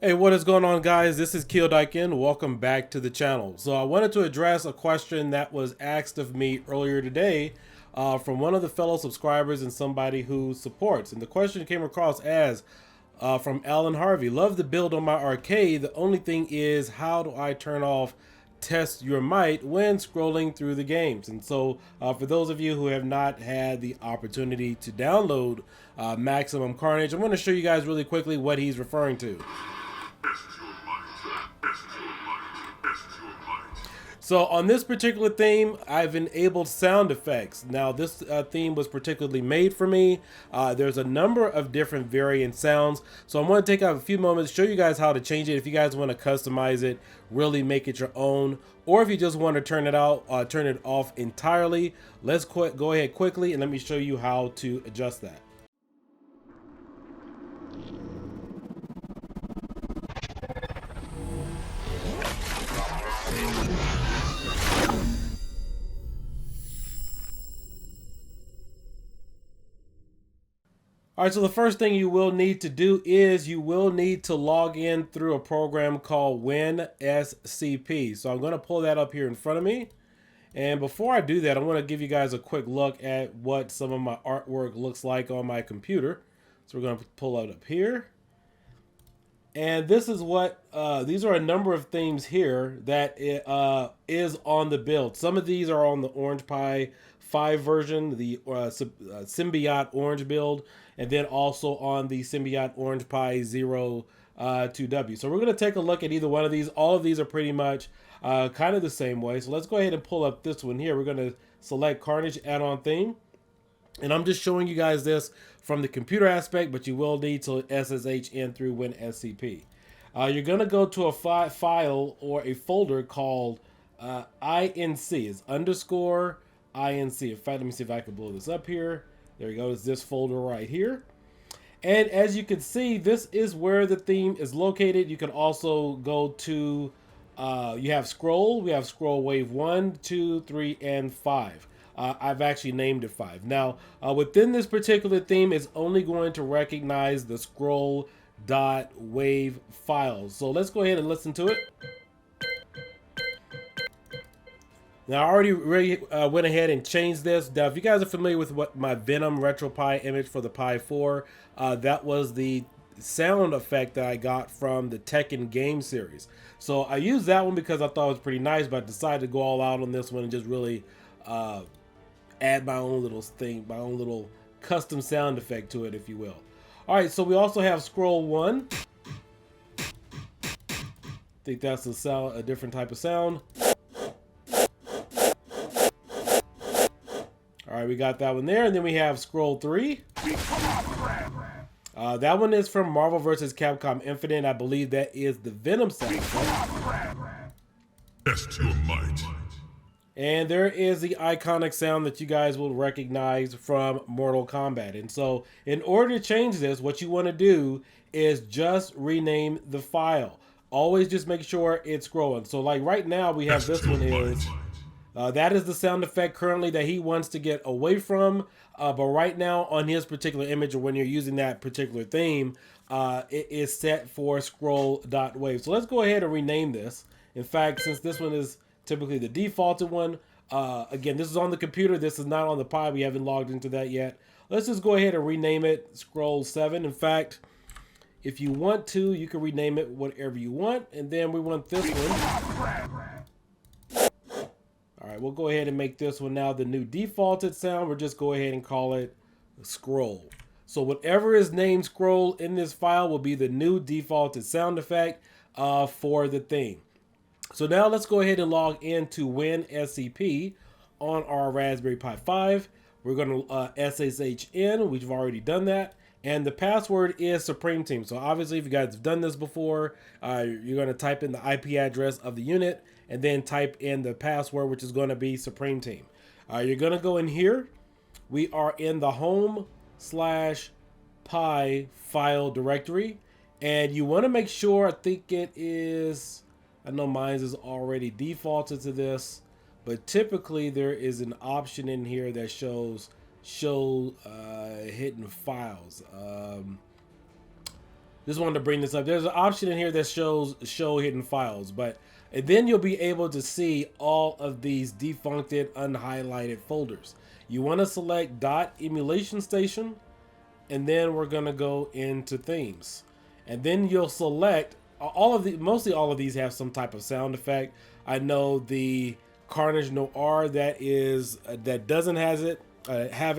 Hey, what is going on, guys? This is KIODIEKIN. Welcome back to the channel. So I wanted to address a question that was asked of me earlier today from one of the fellow subscribers and somebody who supports. And the question came across as from Alan Harvey. Love the build on my arcade. The only thing is, how do I turn off test your might when scrolling through the games? And so for those of you who have not had the opportunity to download Maximum Carnage, I'm going to show you guys really quickly what he's referring to. So on this particular theme, I've enabled sound effects. Now this theme was particularly made for me. There's a number of different variant sounds. So I'm going to take out a few moments, show you guys how to change it. If you guys want to customize it, really make it your own. Or if you just want to turn it out, turn it off entirely. Let's go ahead quickly and let me show you how to adjust that. All right, so the first thing you will need to do is you will need to log in through a program called WinSCP. So I'm going to pull that up here in front of me. And before I do that, I'm going to give you guys a quick look at what some of my artwork looks like on my computer. So we're going to pull it up here. And this is what, these are a number of themes here that is on the build. Some of these are on the Orange Pi 5 version, the Symbiote Orange build, and then also on the Symbiote Orange Pi 0 2W. So we're going to take a look at either one of these. All of these are pretty much kind of the same way. So let's go ahead and pull up this one here. We're going to select Carnage add-on theme. And I'm just showing you guys this from the computer aspect, but you will need to SSH in through WinSCP. You're going to go to a file or a folder called INC. It's underscore INC. In fact, let me see if I can blow this up here. There you go. It's this folder right here. And as you can see, this is where the theme is located. You can also go to, you have scroll. We have scroll wave 1, 2, 3, and 5. I've actually named it 5. Now, within this particular theme, it's only going to recognize the scroll.wave files. So let's go ahead and listen to it. Now, I already went ahead and changed this. Now, if you guys are familiar with what my Venom Retropie image for the Pi 4, that was the sound effect that I got from the Tekken game series. So I used that one because I thought it was pretty nice, but I decided to go all out on this one and just really add my own little thing, my own little custom sound effect to it, if you will. All right, so we also have scroll 1. I think that's a different type of sound. All right, we got that one there, and then we have scroll 3. That one is from Marvel vs. Capcom Infinite. I believe that is the Venom sound. Test your might. And there is the iconic sound that you guys will recognize from Mortal Kombat. And so in order to change this, what you want to do is just rename the file. Always just make sure it's scrolling. So like right now we have this one is, that is the sound effect currently that he wants to get away from. But right now on his particular image, or when you're using that particular theme, it is set for scroll.wave. So let's go ahead and rename this. In fact, since this one is typically the defaulted one, again, this is on the computer, this is not on the Pi, we haven't logged into that yet. Let's just go ahead and rename it scroll 7. In fact, if you want to, you can rename it whatever you want, and then we want this one. All right, we'll go ahead and make this one now the new defaulted sound. We'll just go ahead and call it scroll. So whatever is named scroll in this file will be the new defaulted sound effect for the theme. So now let's go ahead and log into WinSCP on our Raspberry Pi 5. We're going to SSH in. We've already done that. And the password is Supreme Team. So obviously, if you guys have done this before, you're going to type in the IP address of the unit and then type in the password, which is going to be Supreme Team. You're going to go in here. We are in the home/Pi file directory. And you want to make sure, I think it is... I know mine is already defaulted to this, but typically there is an option in here that shows show hidden files. Just wanted to bring this up. There's an option in here that shows show hidden files, but and then you'll be able to see all of these defuncted, unhighlighted folders. You want to select .EmulationStation, and then we're gonna go into themes, and then you'll select all of the. Mostly all of these have some type of sound effect. I know the Carnage Noir that doesn't have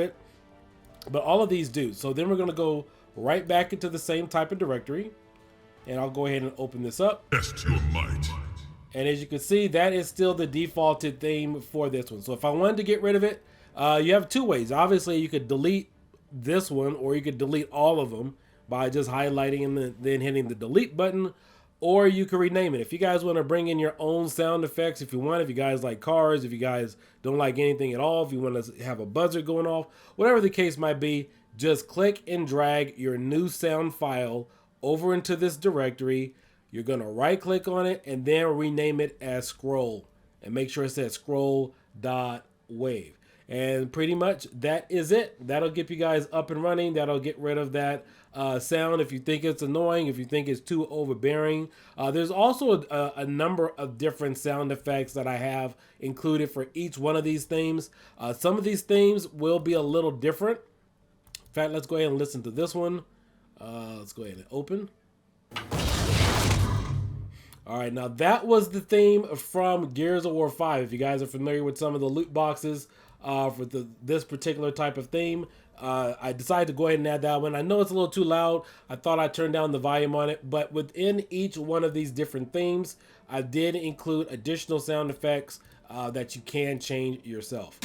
it, but all of these do. So then we're gonna go right back into the same type of directory, and I'll go ahead and open this up. Test your might. And as you can see, that is still the defaulted theme for this one. So if I wanted to get rid of it, you have two ways. Obviously, you could delete this one, or you could delete all of them by just highlighting and then hitting the delete button, or you could rename it. If you guys want to bring in your own sound effects, if you you guys like cars, if you guys don't like anything at all, if you want to have a buzzer going off, whatever the case might be, just click and drag your new sound file over into this directory. You're going to right click on it and then rename it as scroll, and make sure it says scroll.wave. And pretty much that is it. That'll get you guys up and running. That'll get rid of that sound if you think it's annoying, if you think it's too overbearing. There's also a number of different sound effects that I have included for each one of these themes. Some of these themes will be a little different. In fact, let's go ahead and listen to this one. Let's go ahead and open. All right, now that was the theme from Gears of War 5. If you guys are familiar with some of the loot boxes for this particular type of theme, I decided to go ahead and add that one. I know it's a little too loud. I thought I'd turn down the volume on it, but within each one of these different themes, I did include additional sound effects that you can change yourself.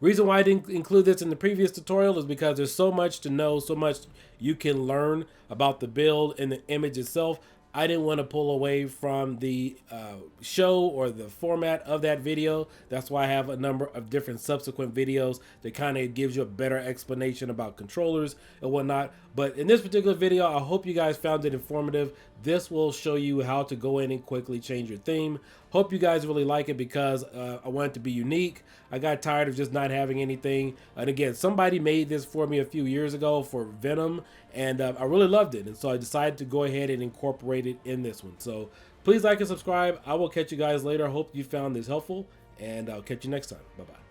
Reason why I didn't include this in the previous tutorial is because there's so much to know, so much you can learn about the build and the image itself. I didn't want to pull away from the show or the format of that video. That's why I have a number of different subsequent videos that kind of gives you a better explanation about controllers and whatnot. But in this particular video, I hope you guys found it informative. This will show you how to go in and quickly change your theme. Hope you guys really like it because I want it to be unique. I got tired of just not having anything. And again, somebody made this for me a few years ago for Venom, and I really loved it. And so I decided to go ahead and incorporate it in this one. So please like and subscribe. I will catch you guys later. Hope you found this helpful, and I'll catch you next time. Bye-bye.